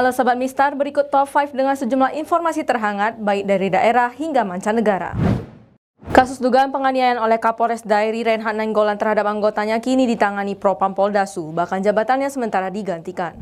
Halo Sobat Mistar, berikut top 5 dengan sejumlah informasi terhangat baik dari daerah hingga mancanegara. Kasus dugaan penganiayaan oleh Kapolres Dairi Reinhard Nainggolan terhadap anggotanya kini ditangani Propam Polda Su, bahkan jabatannya sementara digantikan.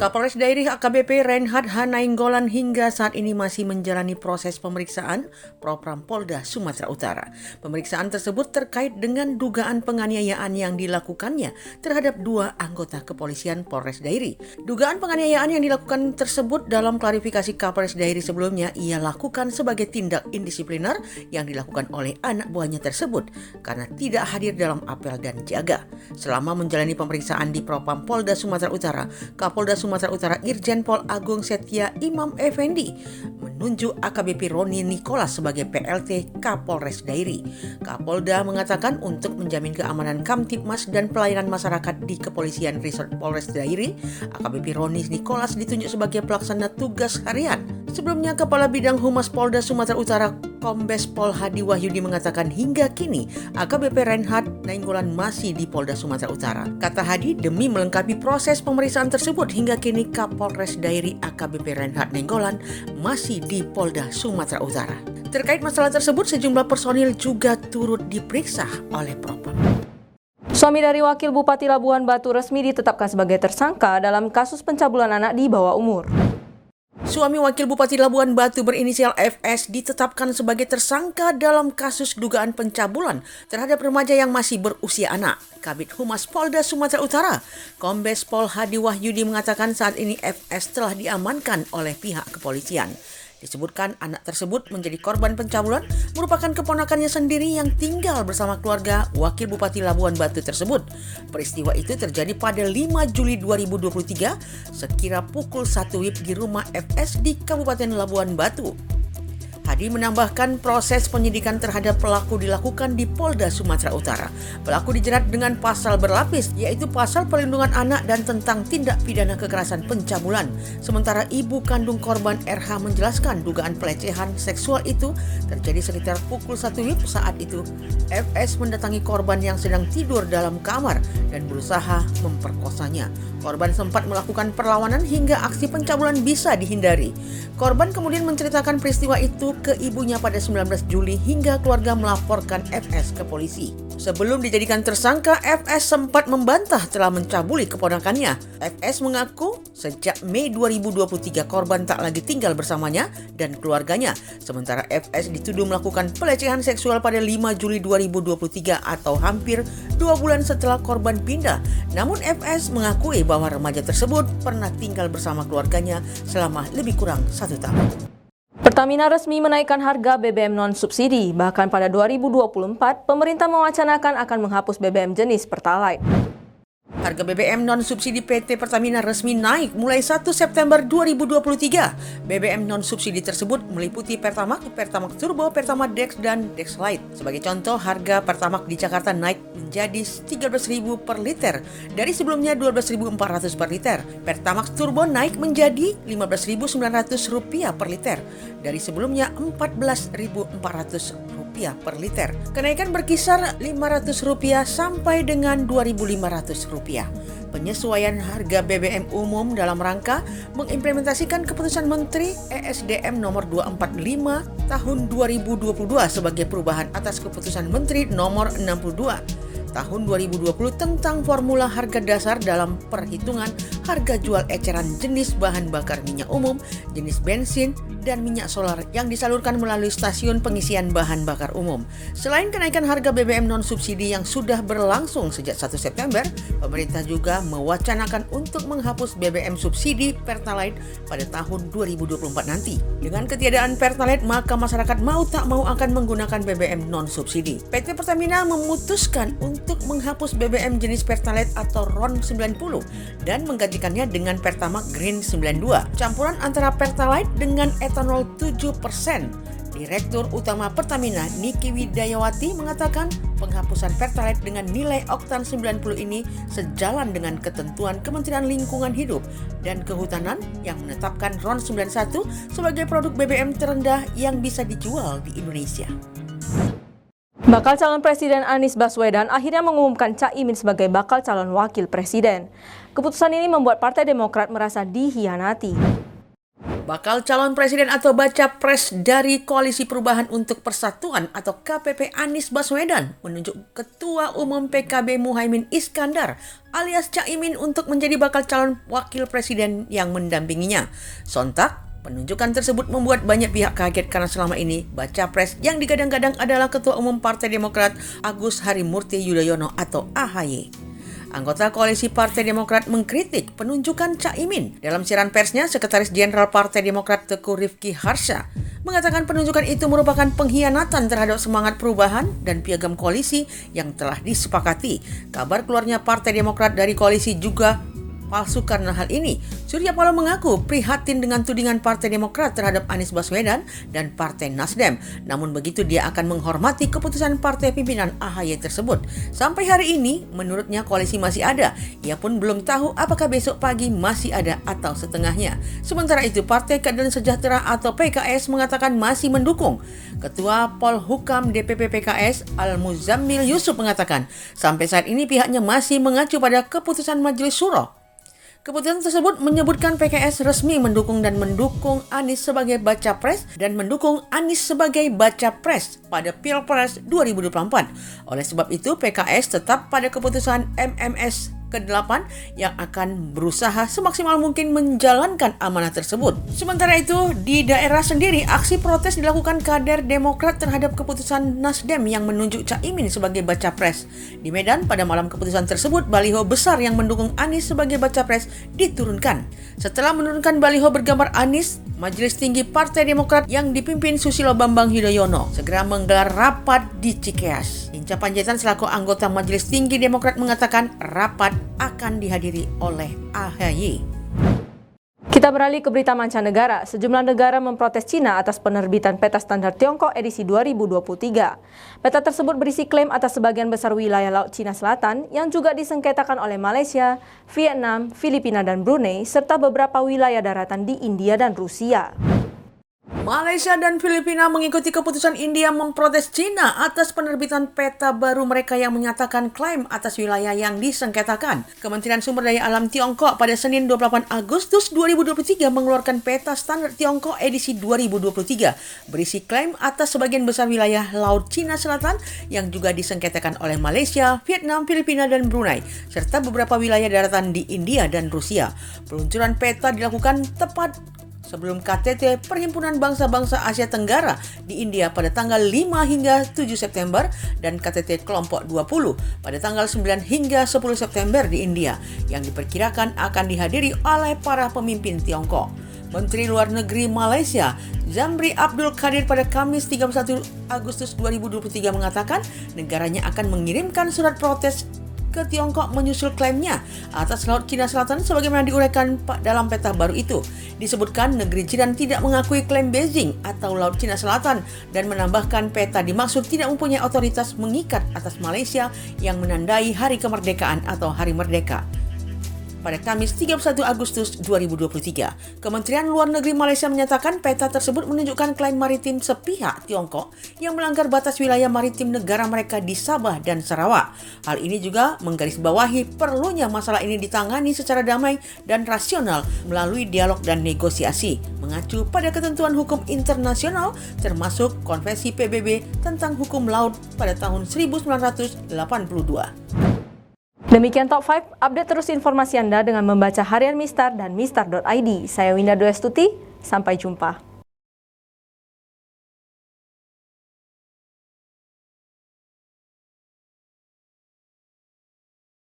Kapolres Dairi AKBP Reinhard H. Nainggolan hingga saat ini masih menjalani proses pemeriksaan Propam Polda Sumatera Utara. Pemeriksaan tersebut terkait dengan dugaan penganiayaan yang dilakukannya terhadap 2 anggota kepolisian Polres Dairi. Dugaan penganiayaan yang dilakukan tersebut dalam klarifikasi Kapolres Dairi sebelumnya ia lakukan sebagai tindak indisipliner yang dilakukan oleh anak buahnya tersebut karena tidak hadir dalam apel dan jaga. Selama menjalani pemeriksaan di Propam Polda Sumatera Utara, Kapolda Sumatera Utara Irjen Pol Agung Setia Imam Effendi menunjuk AKBP Roni Nicholas sebagai PLT Kapolres Dairi. Kapolda mengatakan untuk menjamin keamanan Kamtibmas dan pelayanan masyarakat di Kepolisian Resort Polres Dairi, AKBP Roni Nicholas ditunjuk sebagai pelaksana tugas harian. Sebelumnya, Kepala Bidang Humas Polda Sumatera Utara Kombes Pol Hadi Wahyudi mengatakan hingga kini AKBP Reinhard Nainggolan masih di Polda Sumatera Utara. Kata Hadi, demi melengkapi proses pemeriksaan tersebut hingga kini Kapolres Dairi AKBP Reinhard Nainggolan masih di Polda Sumatera Utara. Terkait masalah tersebut, sejumlah personil juga turut diperiksa oleh Propam. Suami dari Wakil Bupati Labuhan Batu resmi ditetapkan sebagai tersangka dalam kasus pencabulan anak di bawah umur. Suami Wakil Bupati Labuhan Batu berinisial FS ditetapkan sebagai tersangka dalam kasus dugaan pencabulan terhadap remaja yang masih berusia anak. Kabid Humas Polda Sumatera Utara, Kombes Pol Hadi Wahyudi mengatakan saat ini FS telah diamankan oleh pihak kepolisian. Disebutkan anak tersebut menjadi korban pencabulan merupakan keponakannya sendiri yang tinggal bersama keluarga Wakil Bupati Labuhan Batu tersebut. Peristiwa itu terjadi pada 5 Juli 2023 sekira pukul 1 WIB di rumah FS di Kabupaten Labuhan Batu. Hadi menambahkan proses penyidikan terhadap pelaku dilakukan di Polda Sumatera Utara. Pelaku dijerat dengan pasal berlapis, yaitu pasal perlindungan anak dan tentang tindak pidana kekerasan pencabulan. Sementara ibu kandung korban RH menjelaskan dugaan pelecehan seksual itu terjadi sekitar pukul 1 WIB. Saat itu, FS mendatangi korban yang sedang tidur dalam kamar dan berusaha memperkosanya. Korban sempat melakukan perlawanan hingga aksi pencabulan bisa dihindari. Korban kemudian menceritakan peristiwa itu ke ibunya pada 19 Juli hingga keluarga melaporkan FS ke polisi. Sebelum dijadikan tersangka, FS sempat membantah telah mencabuli keponakannya. FS mengaku sejak Mei 2023 korban tak lagi tinggal bersamanya dan keluarganya. Sementara FS dituduh melakukan pelecehan seksual pada 5 Juli 2023 atau hampir 2 bulan setelah korban pindah. Namun FS mengakui bahwa remaja tersebut pernah tinggal bersama keluarganya selama lebih kurang 1 tahun. Pertamina resmi menaikkan harga BBM non-subsidi. Bahkan pada 2024, pemerintah mewacanakan akan menghapus BBM jenis Pertalite. Harga BBM non-subsidi PT Pertamina resmi naik mulai 1 September 2023. BBM non-subsidi tersebut meliputi Pertamax, Pertamax Turbo, Pertamax Dex, dan Dex Lite. Sebagai contoh, harga Pertamax di Jakarta naik menjadi Rp13.000 per liter dari sebelumnya Rp12.400 per liter. Pertamax Turbo naik menjadi Rp15.900 per liter dari sebelumnya Rp14.400 per liter. Kenaikan berkisar Rp500 sampai dengan Rp2.500. Penyesuaian harga BBM umum dalam rangka mengimplementasikan keputusan Menteri ESDM nomor 245 tahun 2022 sebagai perubahan atas keputusan Menteri nomor 62 tahun 2020 tentang formula harga dasar dalam perhitungan harga jual eceran jenis bahan bakar minyak umum, jenis bensin, dan minyak solar yang disalurkan melalui stasiun pengisian bahan bakar umum. Selain kenaikan harga BBM non-subsidi yang sudah berlangsung sejak 1 September, pemerintah juga mewacanakan untuk menghapus BBM subsidi Pertalite pada tahun 2024 nanti. Dengan ketiadaan Pertalite, maka masyarakat mau tak mau akan menggunakan BBM non-subsidi. PT Pertamina memutuskan untuk menghapus BBM jenis Pertalite atau RON 90 dan menggantikannya dengan Pertamax Green 92, campuran antara Pertalite dengan etanol 7%. Direktur Utama Pertamina Niki Widayawati mengatakan penghapusan Pertalite dengan nilai oktan 90 ini sejalan dengan ketentuan Kementerian Lingkungan Hidup dan Kehutanan yang menetapkan RON 91 sebagai produk BBM terendah yang bisa dijual di Indonesia. Bakal calon Presiden Anies Baswedan akhirnya mengumumkan Cak Imin sebagai bakal calon wakil presiden. Keputusan ini membuat Partai Demokrat merasa dihianati. Bakal calon presiden atau baca pres dari Koalisi Perubahan untuk Persatuan atau KPP Anies Baswedan menunjuk Ketua Umum PKB Muhaimin Iskandar alias Cak Imin untuk menjadi bakal calon wakil presiden yang mendampinginya. Sontak, penunjukan tersebut membuat banyak pihak kaget karena selama ini baca pres yang digadang-gadang adalah Ketua Umum Partai Demokrat Agus Harimurti Yudhoyono atau AHY. Anggota Koalisi Partai Demokrat mengkritik penunjukan Cak Imin. Dalam siaran persnya, Sekretaris Jenderal Partai Demokrat Teguh Rifki Harsha mengatakan penunjukan itu merupakan pengkhianatan terhadap semangat perubahan dan piagam koalisi yang telah disepakati. Kabar keluarnya Partai Demokrat dari koalisi juga palsu karena hal ini. Surya Paloh mengaku prihatin dengan tudingan Partai Demokrat terhadap Anies Baswedan dan Partai Nasdem. Namun begitu dia akan menghormati keputusan partai pimpinan AHY tersebut. Sampai hari ini, menurutnya koalisi masih ada. Ia pun belum tahu apakah besok pagi masih ada atau setengahnya. Sementara itu, Partai Keadilan Sejahtera atau PKS mengatakan masih mendukung. Ketua Polhukam DPP PKS Al-Muzammil Yusuf mengatakan, sampai saat ini pihaknya masih mengacu pada keputusan Majelis Syuro. Keputusan tersebut menyebutkan PKS resmi mendukung Anies sebagai baca pres dan mendukung Anies sebagai baca pres pada Pilpres 2024. Oleh sebab itu, PKS tetap pada keputusan MMS ke-8 yang akan berusaha semaksimal mungkin menjalankan amanah tersebut. Sementara itu, di daerah sendiri, aksi protes dilakukan kader Demokrat terhadap keputusan Nasdem yang menunjuk Cak Imin sebagai baca pres. Di Medan, pada malam keputusan tersebut, baliho besar yang mendukung Anies sebagai baca pres diturunkan. Setelah menurunkan baliho bergambar Anies, Majelis Tinggi Partai Demokrat yang dipimpin Susilo Bambang Yudhoyono segera menggelar rapat di Cikeas. Hinca Panjaitan selaku anggota Majelis Tinggi Demokrat mengatakan rapat akan dihadiri oleh AHY. Kita beralih ke berita mancanegara. Sejumlah negara memprotes Cina atas penerbitan peta standar Tiongkok edisi 2023. Peta tersebut berisi klaim atas sebagian besar wilayah Laut Cina Selatan yang juga disengketakan oleh Malaysia, Vietnam, Filipina, dan Brunei, serta beberapa wilayah daratan di India dan Rusia. Malaysia dan Filipina mengikuti keputusan India memprotes Cina atas penerbitan peta baru mereka yang menyatakan klaim atas wilayah yang disengketakan. Kementerian Sumber Daya Alam Tiongkok pada Senin 28 Agustus 2023 mengeluarkan peta standar Tiongkok edisi 2023 berisi klaim atas sebagian besar wilayah Laut Cina Selatan yang juga disengketakan oleh Malaysia, Vietnam, Filipina, dan Brunei, serta beberapa wilayah daratan di India dan Rusia. Peluncuran peta dilakukan tepat sebelum KTT Perhimpunan Bangsa-Bangsa Asia Tenggara di India pada tanggal 5 hingga 7 September dan KTT Kelompok 20 pada tanggal 9 hingga 10 September di India yang diperkirakan akan dihadiri oleh para pemimpin Tiongkok. Menteri Luar Negeri Malaysia, Zamri Abdul Kadir pada Kamis 31 Agustus 2023 mengatakan negaranya akan mengirimkan surat protes ke Tiongkok menyusul klaimnya atas Laut Cina Selatan sebagaimana diuraikan dalam peta baru itu. Disebutkan negeri jiran tidak mengakui klaim Beijing atau Laut Cina Selatan dan menambahkan peta dimaksud tidak mempunyai otoritas mengikat atas Malaysia yang menandai hari kemerdekaan atau Hari Merdeka. Pada Kamis 31 Agustus 2023, Kementerian Luar Negeri Malaysia menyatakan peta tersebut menunjukkan klaim maritim sepihak Tiongkok yang melanggar batas wilayah maritim negara mereka di Sabah dan Sarawak. Hal ini juga menggarisbawahi perlunya masalah ini ditangani secara damai dan rasional melalui dialog dan negosiasi, mengacu pada ketentuan hukum internasional termasuk Konvensi PBB tentang hukum laut pada tahun 1982. Demikian Top 5, update terus informasi Anda dengan membaca harian Mistar dan mistar.id. Saya Winda Dwi Astuti, sampai jumpa.